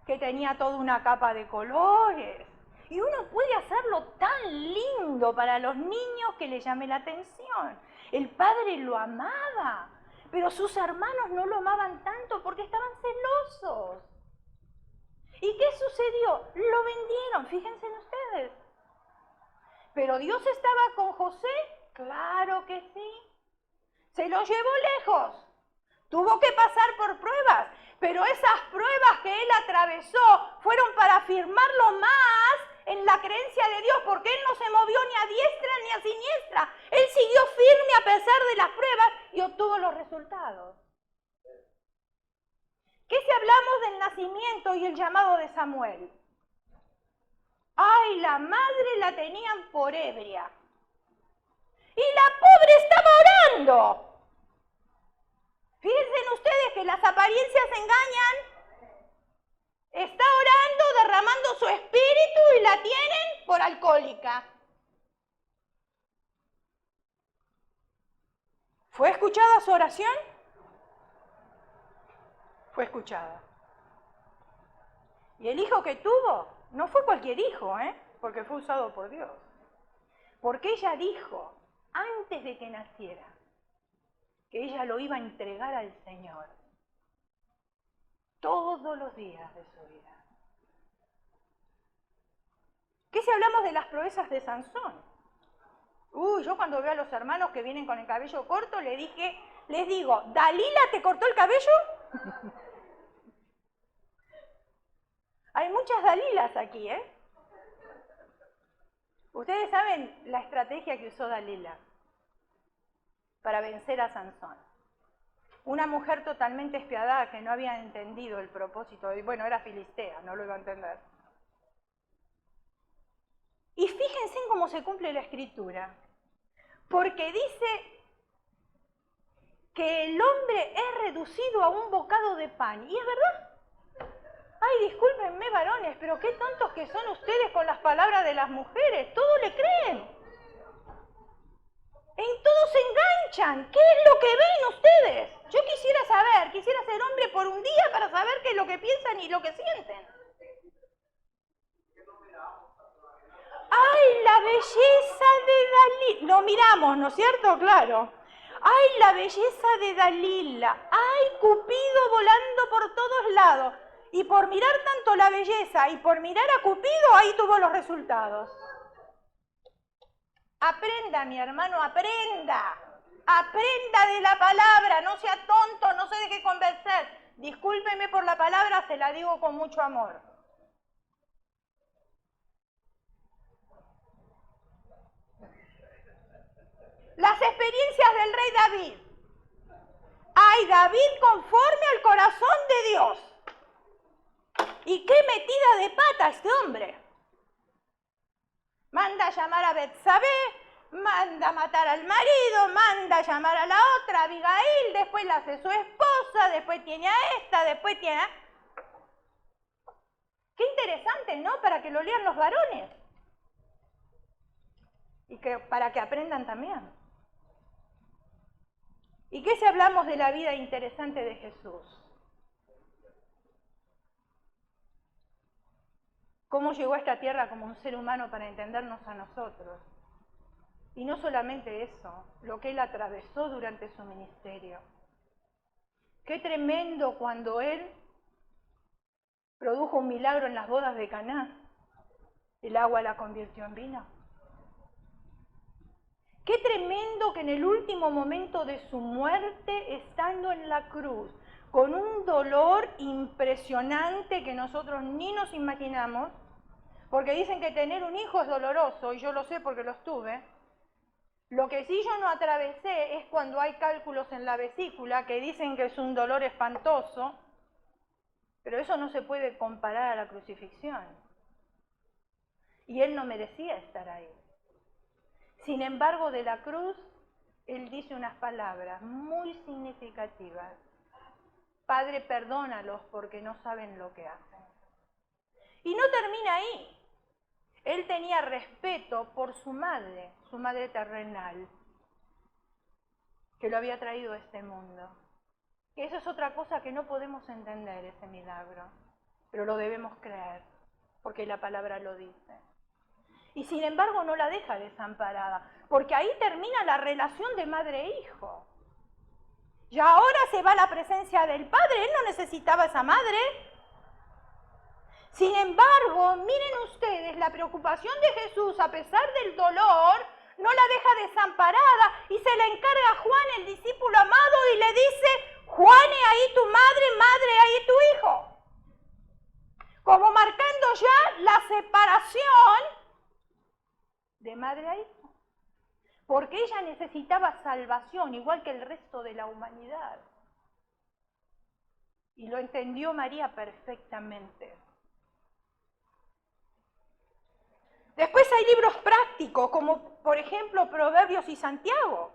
Speaker 1: que tenía toda una capa de colores. Y uno puede hacerlo tan lindo para los niños que le llame la atención. El padre lo amaba, pero sus hermanos no lo amaban tanto porque estaban celosos. ¿Y qué sucedió? Lo vendieron, fíjense en ustedes. ¿Pero Dios estaba con José? Claro que sí. Se lo llevó lejos. Tuvo que pasar por pruebas, pero esas pruebas que él atravesó fueron para afirmarlo más en la creencia de Dios, porque él no se movió ni a diestra ni a siniestra. Él siguió firme a pesar de las pruebas y obtuvo los resultados. ¿Qué si hablamos del nacimiento y el llamado de Samuel? ¡Ay, la madre la tenían por ebria! ¡Y la pobre estaba orando! Fíjense ustedes que las apariencias engañan. Está orando, derramando su espíritu y la tienen por alcohólica. ¿Fue escuchada su oración? Fue escuchada. Y el hijo que tuvo no fue cualquier hijo, porque fue usado por Dios. Porque ella dijo, antes de que naciera, que ella lo iba a entregar al Señor todos los días de su vida. ¿Qué si hablamos de las proezas de Sansón? Yo cuando veo a los hermanos que vienen con el cabello corto, les digo, ¿Dalila te cortó el cabello? Hay muchas Dalilas aquí, Ustedes saben la estrategia que usó Dalila para vencer a Sansón. Una mujer totalmente despiadada que no había entendido el propósito, y bueno, era filistea, no lo iba a entender. Y fíjense en cómo se cumple la escritura, porque dice que el hombre es reducido a un bocado de pan, y es verdad. Ay, discúlpenme varones, pero qué tontos que son ustedes con las palabras de las mujeres, todo le creen. En todo se enganchan. ¿Qué es lo que ven ustedes? Yo quisiera ser hombre por un día para saber qué es lo que piensan y lo que sienten. ¡Ay, la belleza de Dalila! Lo miramos, ¿no es cierto? Claro. ¡Ay, la belleza de Dalila! ¡Ay, Cupido volando por todos lados! Y por mirar tanto la belleza y por mirar a Cupido, ahí tuvo los resultados. Aprenda, mi hermano, aprenda. Aprenda de la palabra, no sea tonto, no se deje convencer. Discúlpeme por la palabra, se la digo con mucho amor. Las experiencias del rey David. ¡Ay, David conforme al corazón de Dios! ¿Y qué metida de pata este hombre? Manda a llamar a Betsabé, manda a matar al marido, manda a llamar a la otra, Abigail, después la hace su esposa, después tiene a esta, después tiene a... Qué interesante, ¿no? Para que lo lean los varones. Y que, para que aprendan también. ¿Y qué si hablamos de la vida interesante de Jesús? ¿Cómo llegó a esta tierra como un ser humano para entendernos a nosotros? Y no solamente eso, lo que él atravesó durante su ministerio. Qué tremendo cuando él produjo un milagro en las bodas de Caná. El agua la convirtió en vino. Qué tremendo que en el último momento de su muerte, estando en la cruz, con un dolor impresionante que nosotros ni nos imaginamos, porque dicen que tener un hijo es doloroso, y yo lo sé porque los tuve. Lo que sí yo no atravesé es cuando hay cálculos en la vesícula que dicen que es un dolor espantoso, pero eso no se puede comparar a la crucifixión. Y él no merecía estar ahí. Sin embargo, de la cruz, él dice unas palabras muy significativas. Padre, perdónalos porque no saben lo que hacen. Y no termina ahí. Él tenía respeto por su madre terrenal, que lo había traído a este mundo. Que eso es otra cosa que no podemos entender, ese milagro, pero lo debemos creer, porque la palabra lo dice. Y sin embargo no la deja desamparada, porque ahí termina la relación de madre e hijo. Y ahora se va a la presencia del Padre, él no necesitaba esa madre. Sin embargo, miren ustedes, la preocupación de Jesús, a pesar del dolor, no la deja desamparada y se la encarga a Juan, el discípulo amado, y le dice, Juan, he ahí tu madre, madre, he ahí tu hijo. Como marcando ya la separación de madre a hijo. Porque ella necesitaba salvación, igual que el resto de la humanidad. Y lo entendió María perfectamente. Después hay libros prácticos, como por ejemplo Proverbios y Santiago.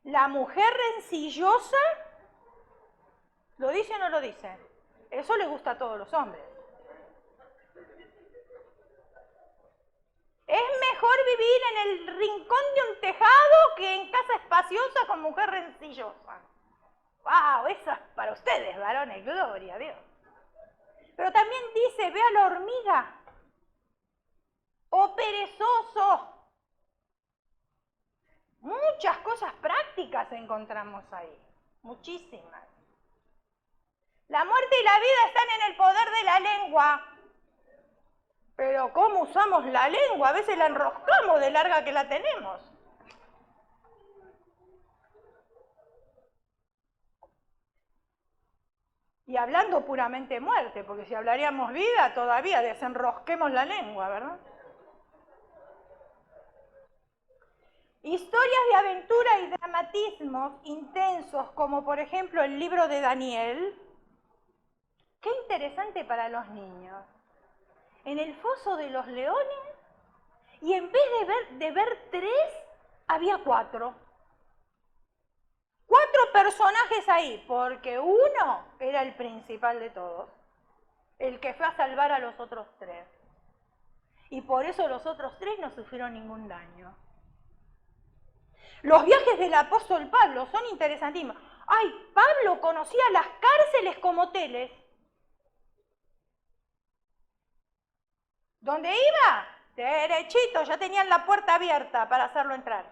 Speaker 1: La mujer rencillosa, ¿lo dice o no lo dice? Eso le gusta a todos los hombres. Es mejor vivir en el rincón de un tejado que en casa espaciosa con mujer rencillosa. ¡Wow! Eso es para ustedes, varones, gloria a Dios. Pero también dice, ve a la hormiga. ¡Oh, perezoso! Muchas cosas prácticas encontramos ahí, muchísimas. La muerte y la vida están en el poder de la lengua. Pero ¿cómo usamos la lengua? A veces la enroscamos de larga que la tenemos. Y hablando puramente muerte, porque si hablaríamos vida, todavía desenrosquemos la lengua, ¿verdad? Historias de aventura y dramatismos intensos, como por ejemplo el libro de Daniel. Qué interesante para los niños. En el foso de los leones, y en vez de ver 3, había 4. 4 personajes ahí, porque uno era el principal de todos, el que fue a salvar a los otros 3. Y por eso los otros 3 no sufrieron ningún daño. Los viajes del apóstol Pablo son interesantísimos. ¡Ay! Pablo conocía las cárceles como hoteles. ¿Dónde iba? Derechito, ya tenían la puerta abierta para hacerlo entrar.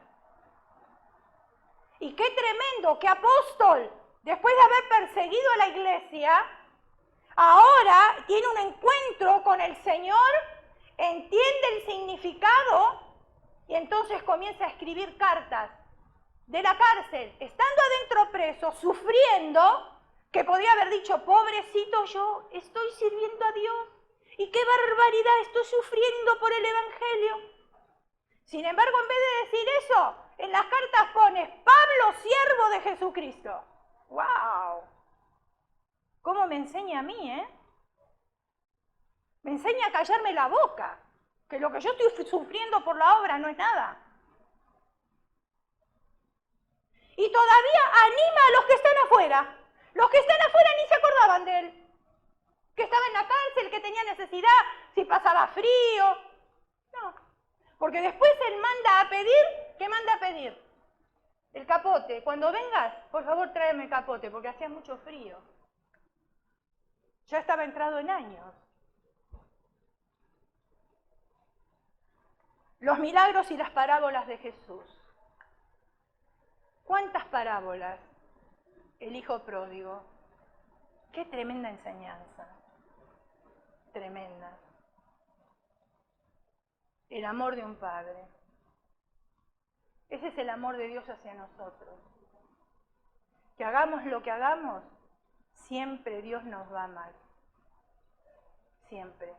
Speaker 1: Y qué tremendo, qué apóstol, después de haber perseguido a la iglesia, ahora tiene un encuentro con el Señor, entiende el significado y entonces comienza a escribir cartas de la cárcel, estando adentro preso, sufriendo, que podía haber dicho, pobrecito yo, estoy sirviendo a Dios. ¡Y qué barbaridad! Estoy sufriendo por el Evangelio. Sin embargo, en vez de decir eso, en las cartas pones, Pablo, siervo de Jesucristo. ¡Wow! ¿Cómo me enseña a mí, Me enseña a callarme la boca, que lo que yo estoy sufriendo por la obra no es nada. Y todavía anima a los que están afuera. Los que están afuera ni se acordaban de él. Que estaba en la cárcel, que tenía necesidad, si pasaba frío. No, porque después él manda a pedir, ¿qué manda a pedir? El capote. Cuando vengas, por favor tráeme el capote, porque hacía mucho frío. Ya estaba entrado en años. Los milagros y las parábolas de Jesús. ¿Cuántas parábolas? El hijo pródigo. Qué tremenda enseñanza. Tremenda. El amor de un padre. Ese es el amor de Dios hacia nosotros. Que hagamos lo que hagamos, siempre Dios nos va a amar. Siempre.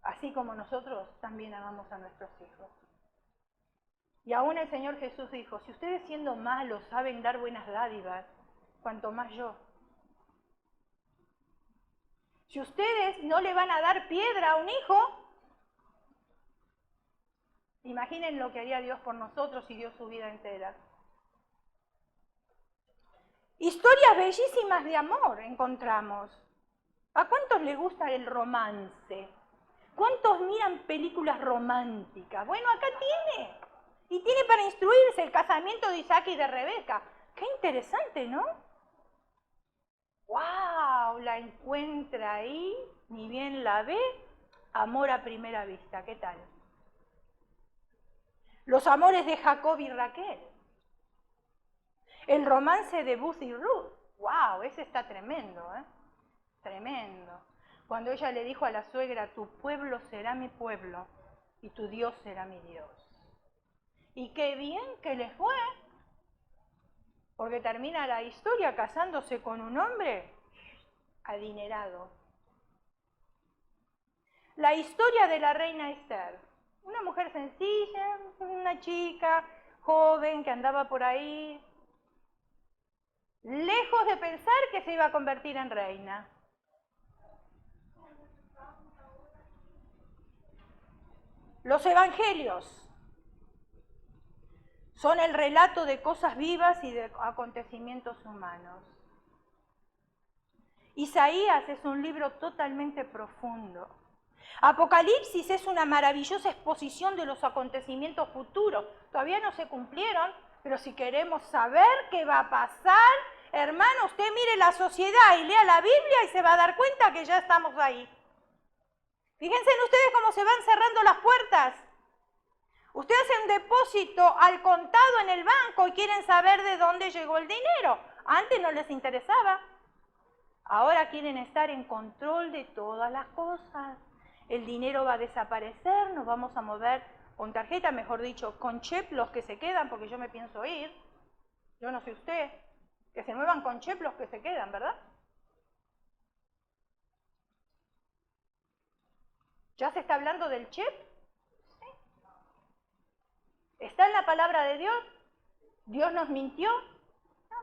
Speaker 1: Así como nosotros también amamos a nuestros hijos. Y aún el Señor Jesús dijo, si ustedes siendo malos saben dar buenas dádivas, cuanto más yo. Si ustedes no le van a dar piedra a un hijo, imaginen lo que haría Dios por nosotros si dio su vida entera. Historias bellísimas de amor encontramos. ¿A cuántos les gusta el romance? ¿Cuántos miran películas románticas? Bueno, acá tiene. Y tiene para instruirse el casamiento de Isaac y de Rebeca. Qué interesante, ¿no? ¡Wow! La encuentra ahí, ni bien la ve, amor a primera vista. ¿Qué tal? Los amores de Jacob y Raquel. El romance de Booth y Ruth. ¡Wow! Ese está tremendo, ¿eh? Tremendo. Cuando ella le dijo a la suegra, tu pueblo será mi pueblo y tu Dios será mi Dios. Y qué bien que les fue, porque termina la historia casándose con un hombre adinerado. La historia de la reina Esther, una mujer sencilla, una chica joven que andaba por ahí, lejos de pensar que se iba a convertir en reina. Los evangelios son el relato de cosas vivas y de acontecimientos humanos. Isaías es un libro totalmente profundo. Apocalipsis es una maravillosa exposición de los acontecimientos futuros. Todavía no se cumplieron, pero si queremos saber qué va a pasar, hermano, usted mire la sociedad y lea la Biblia y se va a dar cuenta que ya estamos ahí. Fíjense en ustedes cómo se van cerrando las puertas. Usted hace un depósito al contado en el banco y quieren saber de dónde llegó el dinero. Antes no les interesaba. Ahora quieren estar en control de todas las cosas. El dinero va a desaparecer, nos vamos a mover con tarjeta, mejor dicho, con chip los que se quedan, porque yo me pienso ir. Yo no sé usted. Que se muevan con chip los que se quedan, ¿verdad? ¿Ya se está hablando del chip? ¿Sí? ¿Está en la palabra de Dios? ¿Dios nos mintió? No.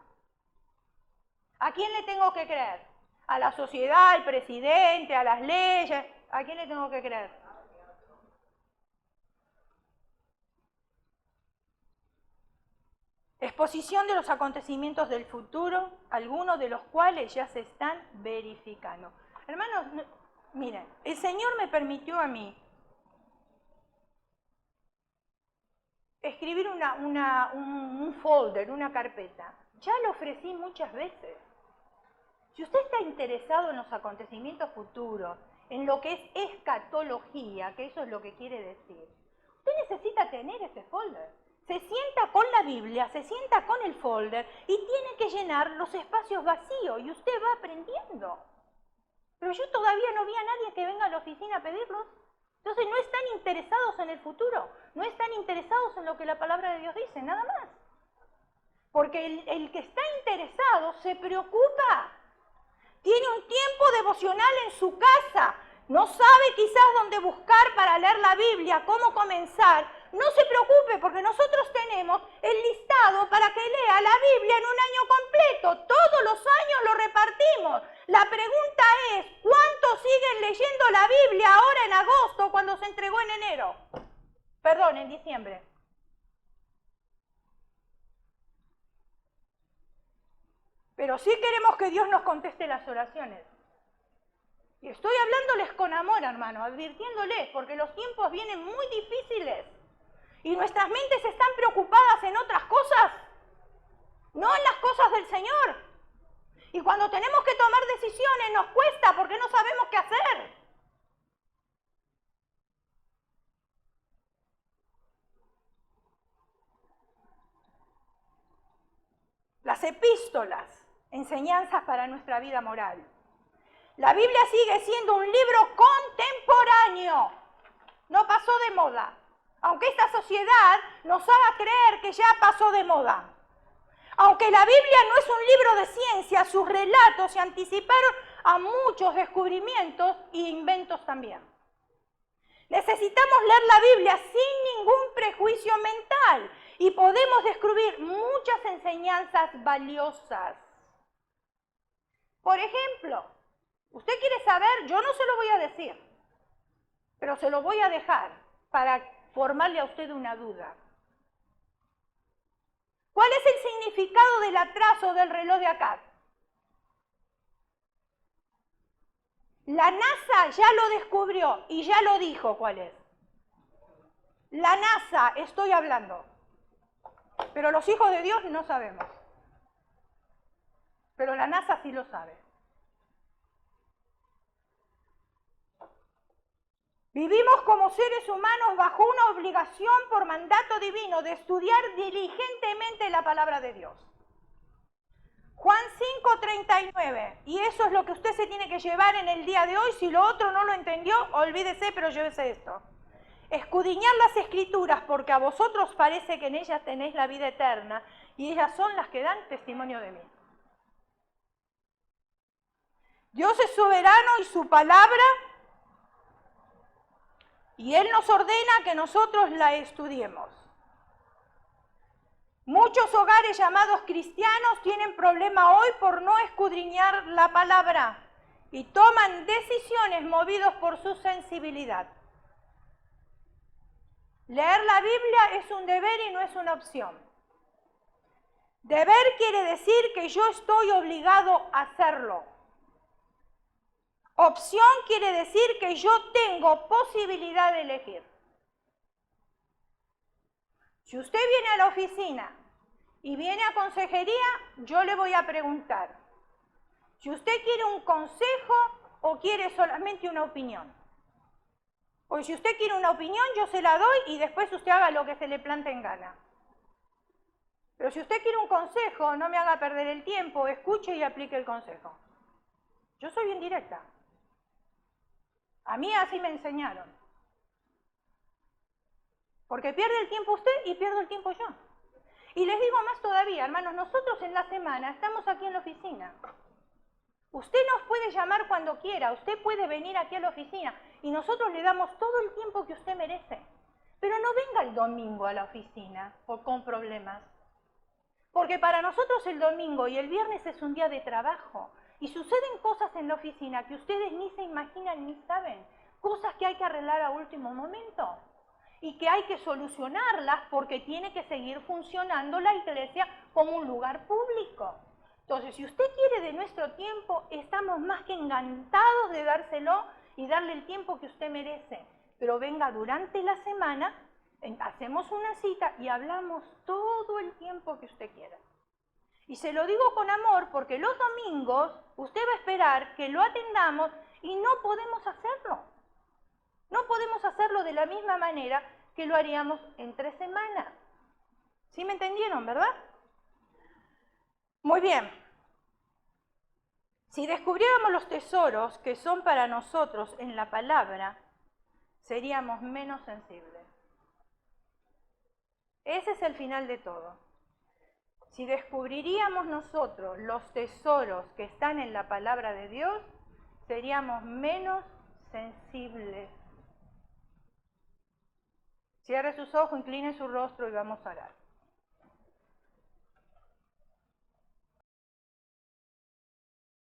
Speaker 1: ¿A quién le tengo que creer? ¿A la sociedad, al presidente, a las leyes? ¿A quién le tengo que creer? Exposición de los acontecimientos del futuro, algunos de los cuales ya se están verificando. Hermanos, miren, el Señor me permitió a mí escribir un folder, una carpeta. Ya lo ofrecí muchas veces. Si usted está interesado en los acontecimientos futuros, en lo que es escatología, que eso es lo que quiere decir, usted necesita tener ese folder. Se sienta con la Biblia, se sienta con el folder y tiene que llenar los espacios vacíos y usted va aprendiendo. Pero yo todavía no vi a nadie que venga a la oficina a pedirlos. Entonces no están interesados en el futuro, no están interesados en lo que la palabra de Dios dice, nada más. Porque el que está interesado se preocupa. Tiene un tiempo devocional en su casa, no sabe quizás dónde buscar para leer la Biblia, cómo comenzar, no se preocupe porque nosotros tenemos el listado para que lea la Biblia en un año completo. Todos los años lo repartimos. La pregunta es, ¿cuántos siguen leyendo la Biblia ahora en agosto cuando se entregó en enero? Perdón, en diciembre. Pero sí queremos que Dios nos conteste las oraciones. Y estoy hablándoles con amor, hermano, advirtiéndoles, porque los tiempos vienen muy difíciles. Y nuestras mentes están preocupadas en otras cosas, no en las cosas del Señor. Y cuando tenemos que tomar decisiones nos cuesta porque no sabemos qué hacer. Las epístolas, enseñanzas para nuestra vida moral. La Biblia sigue siendo un libro contemporáneo, no pasó de moda. Aunque esta sociedad nos haga creer que ya pasó de moda. Aunque la Biblia no es un libro de ciencia, sus relatos se anticiparon a muchos descubrimientos e inventos también. Necesitamos leer la Biblia sin ningún prejuicio mental y podemos descubrir muchas enseñanzas valiosas. Por ejemplo, usted quiere saber, yo no se lo voy a decir, pero se lo voy a dejar para formarle a usted una duda. ¿Cuál es el significado del atraso del reloj de Akkad? La NASA ya lo descubrió y ya lo dijo cuál es. La NASA estoy hablando, pero los hijos de Dios no sabemos. Pero la NASA sí lo sabe. Vivimos como seres humanos bajo una obligación por mandato divino de estudiar diligentemente la palabra de Dios. Juan 5:39, y eso es lo que usted se tiene que llevar en el día de hoy. Si lo otro no lo entendió, olvídese, pero llévese esto. Escudriñar las Escrituras, porque a vosotros parece que en ellas tenéis la vida eterna, y ellas son las que dan testimonio de mí. Dios es soberano y su palabra, y Él nos ordena que nosotros la estudiemos. Muchos hogares llamados cristianos tienen problema hoy por no escudriñar la palabra y toman decisiones movidos por su sensibilidad. Leer la Biblia es un deber y no es una opción. Deber quiere decir que yo estoy obligado a hacerlo. Opción quiere decir que yo tengo posibilidad de elegir. Si usted viene a la oficina y viene a consejería, yo le voy a preguntar si usted quiere un consejo o quiere solamente una opinión. Porque si usted quiere una opinión, yo se la doy y después usted haga lo que se le plante en gana. Pero si usted quiere un consejo, no me haga perder el tiempo, escuche y aplique el consejo. Yo soy bien directa. A mí así me enseñaron. Porque pierde el tiempo usted y pierdo el tiempo yo. Y les digo más todavía, hermanos, nosotros en la semana estamos aquí en la oficina. Usted nos puede llamar cuando quiera, usted puede venir aquí a la oficina y nosotros le damos todo el tiempo que usted merece. Pero no venga el domingo a la oficina con problemas. Porque para nosotros el domingo y el viernes es un día de trabajo. Y suceden cosas en la oficina que ustedes ni se imaginan ni saben. Cosas que hay que arreglar a último momento. Y que hay que solucionarlas porque tiene que seguir funcionando la iglesia como un lugar público. Entonces, si usted quiere de nuestro tiempo, estamos más que encantados de dárselo y darle el tiempo que usted merece. Pero venga durante la semana, hacemos una cita y hablamos todo el tiempo que usted quiera. Y se lo digo con amor porque los domingos usted va a esperar que lo atendamos y no podemos hacerlo. No podemos hacerlo de la misma manera que lo haríamos en 3 semanas. ¿Sí me entendieron, verdad? Muy bien. Si descubriéramos los tesoros que son para nosotros en la palabra, seríamos menos sensibles. Ese es el final de todo. Si descubriríamos nosotros los tesoros que están en la palabra de Dios, seríamos menos sensibles. Si Cierre sus ojos, incline su rostro y vamos a orar.